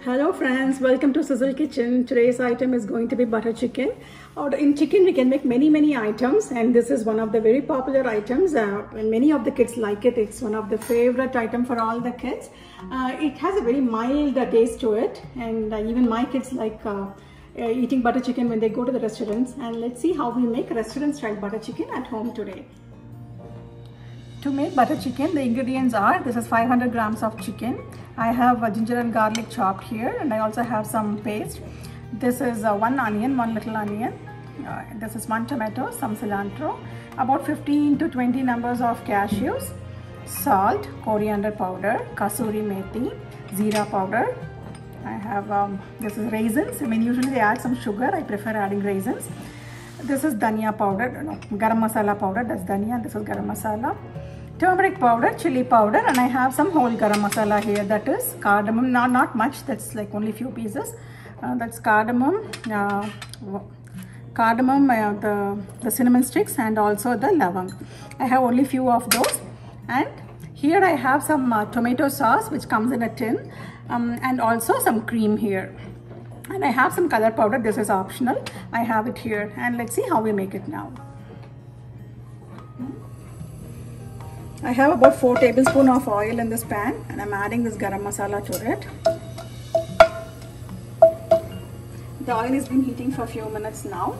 Hello friends, welcome to Sizzle Kitchen. Today's item is going to be butter chicken. In chicken we can make many items, and this is one of the very popular items and many of the kids like it. It's one of the favorite item for all the kids. It has a very mild taste to it, and even my kids like eating butter chicken when they go to the restaurants. And let's see how we make restaurant style butter chicken at home today. To make butter chicken, the ingredients are, this is 500 grams of chicken. I have ginger and garlic chopped here, and I also have some paste. This is one onion, one little onion. This is one tomato, some cilantro, about 15 to 20 numbers of cashews, salt, coriander powder, kasuri methi, zira powder. I have, this is raisins. I mean, usually they add some sugar. I prefer adding raisins. This is dhania powder, no, garam masala powder, that's dhania, this is garam masala. Turmeric powder, chili powder, and I have some whole garam masala here, that is cardamom, not much, that's like only few pieces. That's cardamom, the cinnamon sticks, and also the lavang. I have only few of those. And here I have some tomato sauce which comes in a tin, and also some cream here. And I have some color powder, this is optional. I have it here, and let's see how we make it now. I have about 4 tablespoons of oil in this pan, and I'm adding this garam masala to it. The oil has been heating for a few minutes now,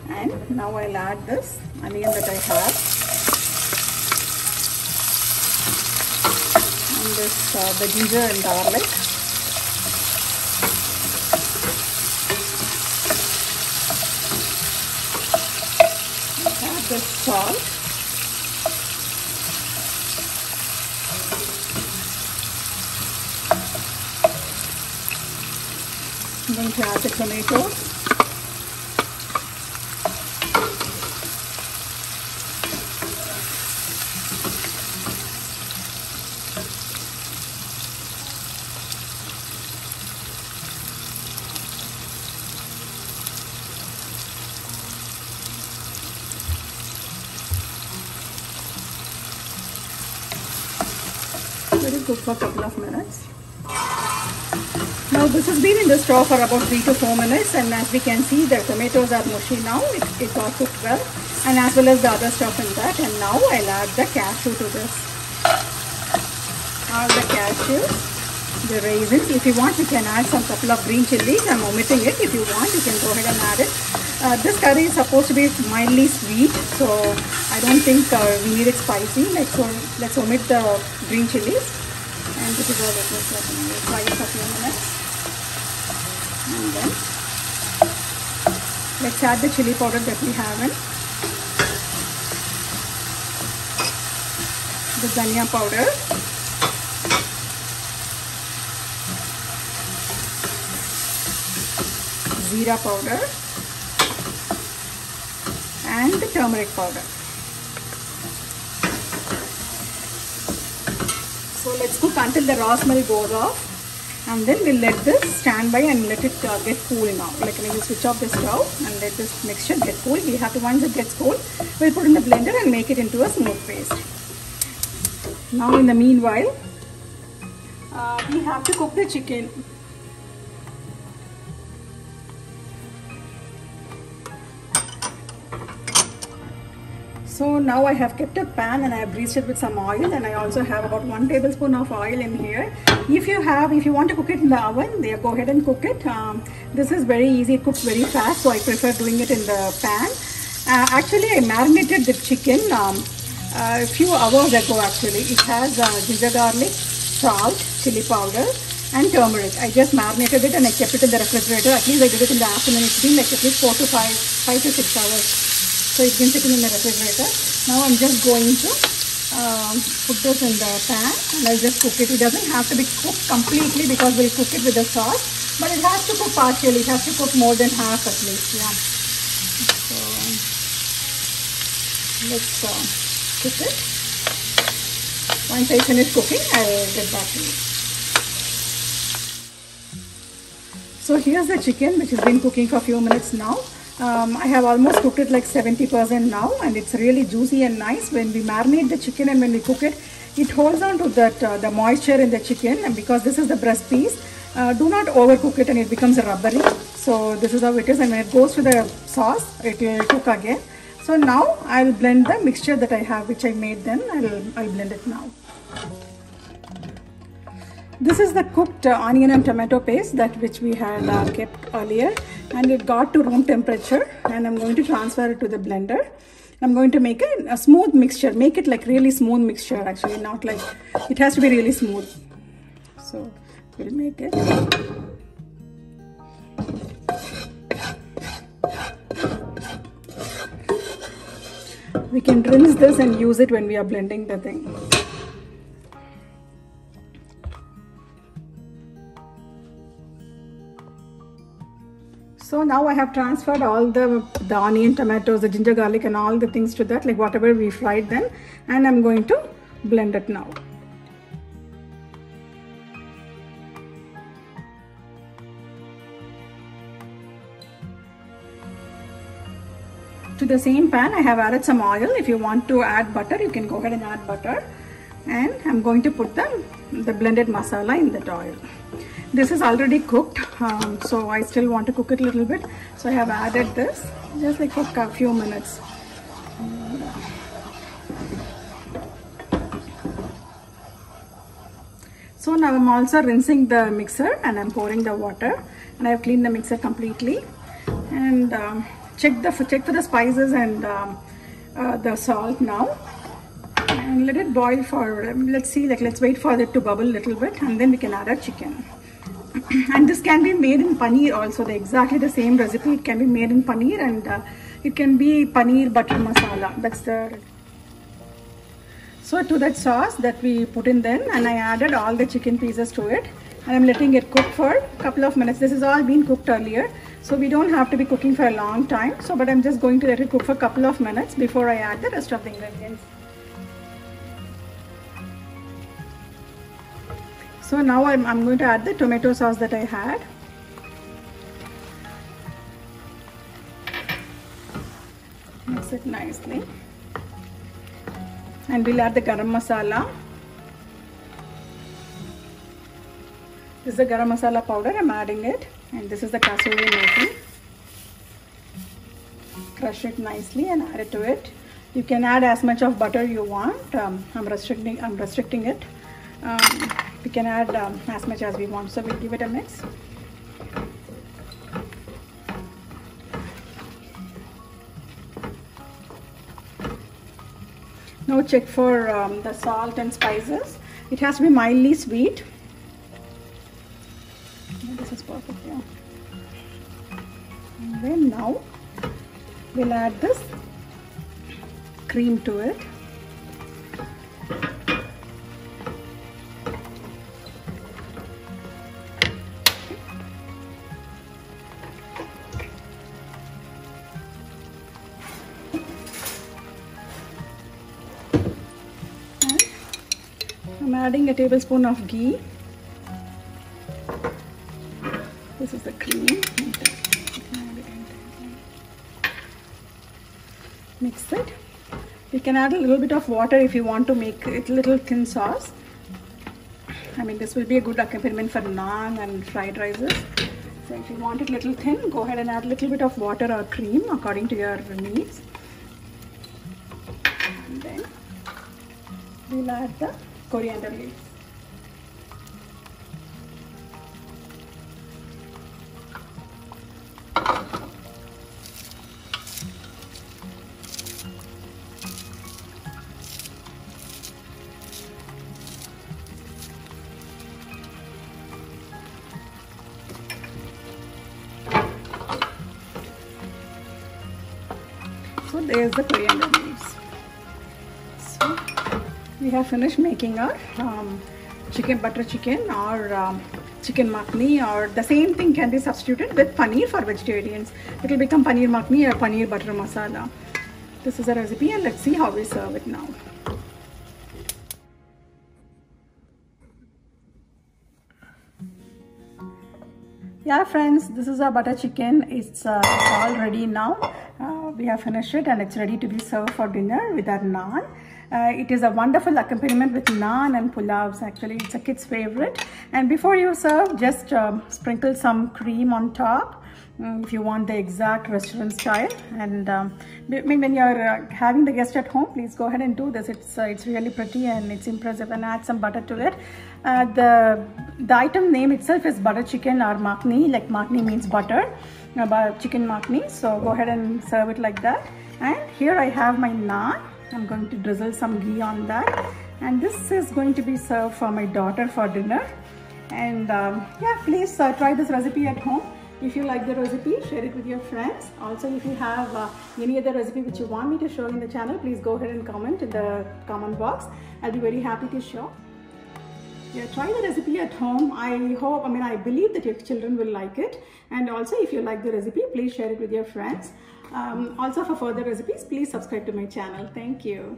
and now I'll add this onion that I have, and this the ginger and garlic. Add the salt. I'm going to add the tomatoes. Let it cook for a couple of minutes. Now this has been in the stove for about 3 to 4 minutes, and as we can see, the tomatoes are mushy now. It got cooked well, and as well as the other stuff in that. And now I'll add the cashew to this. Add the cashew, the raisins. If you want, you can add some couple of green chilies. I'm omitting it. If you want, you can go ahead and add it. This curry is supposed to be mildly sweet, so I don't think we need it spicy. Let's omit the green chilies. And this is all it looks like. We'll fry it for a few minutes. And then let's add the chili powder that we have in. The dhania powder. Zira powder. And the turmeric powder. So let's cook until the raw smell goes off, and then we'll let this stand by and let it get cool now. Like we'll switch off the stove and let this mixture get cool. We have to, once it gets cool, we'll put in the blender and make it into a smooth paste. Now in the meanwhile, we have to cook the chicken. So now I have kept a pan and I have greased it with some oil, and I also have about 1 tablespoon of oil in here. If you want to cook it in the oven, go ahead and cook it. This is very easy, it cooks very fast, so I prefer doing it in the pan. Actually, I marinated the chicken a few hours ago actually. It has ginger garlic, salt, chili powder, and turmeric. I just marinated it and I kept it in the refrigerator. At least I did it in the afternoon. It's been like at least 5 to 6 hours. So it's been sitting in the refrigerator. Now I'm just going to put this in the pan, and I'll just cook it. It doesn't have to be cooked completely because we'll cook it with the sauce, but it has to cook partially. It has to cook more than half at least. Yeah. So let's cook it. Once I finish cooking, I'll get back to you. So here's the chicken which has been cooking for a few minutes now. I have almost cooked it like 70% now, and it's really juicy and nice. When we marinate the chicken and when we cook it, it holds on to that the moisture in the chicken, and because this is the breast piece, Do not overcook it and it becomes rubbery. So this is how it is, and when it goes to the sauce, it will cook again. So now I'll blend the mixture that I have, which I made then. I'll blend it now. This is the cooked onion and tomato paste that which we had kept earlier, and it got to room temperature, and I'm going to transfer it to the blender. I'm going to make a smooth mixture, make it like really smooth mixture actually, not like, it has to be really smooth. So we'll make it. We can rinse this and use it when we are blending the thing. So now I have transferred all the onion, tomatoes, the ginger, garlic and all the things to that, like whatever we fried then, and I'm going to blend it now. To the same pan, I have added some oil. If you want to add butter, you can go ahead and add butter. And I'm going to put the blended masala in that oil. This is already cooked, so I still want to cook it a little bit. So I have added this, just like for a few minutes. So now I'm also rinsing the mixer and I'm pouring the water, and I have cleaned the mixer completely. And check for the spices and the salt now, and let it boil for, let's wait for it to bubble a little bit, and then we can add our chicken. And this can be made in paneer also, exactly the same recipe. It can be made in paneer, and it can be paneer butter masala. That's the. So to that sauce that we put in then, and I added all the chicken pieces to it, and I'm letting it cook for a couple of minutes. This is all been cooked earlier, so we don't have to be cooking for a long time. So, but I'm just going to let it cook for a couple of minutes before I add the rest of the ingredients. So now I'm going to add the tomato sauce that I had. Mix it nicely. And we'll add the garam masala. This is the garam masala powder, I'm adding it. And this is the kasuri methi. Crush it nicely and add it to it. You can add as much of butter you want. I'm restricting it. We can add as much as we want. So we'll give it a mix. Now check for the salt and spices. It has to be mildly sweet. This is perfect, yeah. And then now we'll add this cream to it. I'm adding a tablespoon of ghee. This is the cream. Mix it. You can add a little bit of water if you want to make it a little thin sauce. I mean, this will be a good accompaniment for naan and fried rices. So if you want it a little thin, go ahead and add a little bit of water or cream according to your needs. And then we'll add the coriander leaves. So there's the coriander leaves. So we have finished making our butter chicken or chicken makhni, or the same thing can be substituted with paneer for vegetarians. It will become paneer makhni or paneer butter masala. This is a recipe, and let's see how we serve it now. Yeah friends, this is our butter chicken. It's all ready now. we have finished it and it's ready to be served for dinner with our naan. It is a wonderful accompaniment with naan and pulavs. Actually, it's a kid's favorite. And before you serve, just sprinkle some cream on top if you want the exact restaurant style. And when you're having the guest at home, please go ahead and do this. It's really pretty and it's impressive. And add some butter to it. The item name itself is butter chicken or makhni. Like makhni means butter, chicken makhni. So go ahead and serve it like that. And here I have my naan. I'm going to drizzle some ghee on that, and this is going to be served for my daughter for dinner. And yeah, please try this recipe at home. If you like the recipe, share it with your friends. Also, if you have any other recipe which you want me to show in the channel, please go ahead and comment in the comment box. I'll be very happy to show. Yeah, try the recipe at home. I believe that your children will like it. And also, if you like the recipe, please share it with your friends. Also, for further recipes, please subscribe to my channel. Thank you.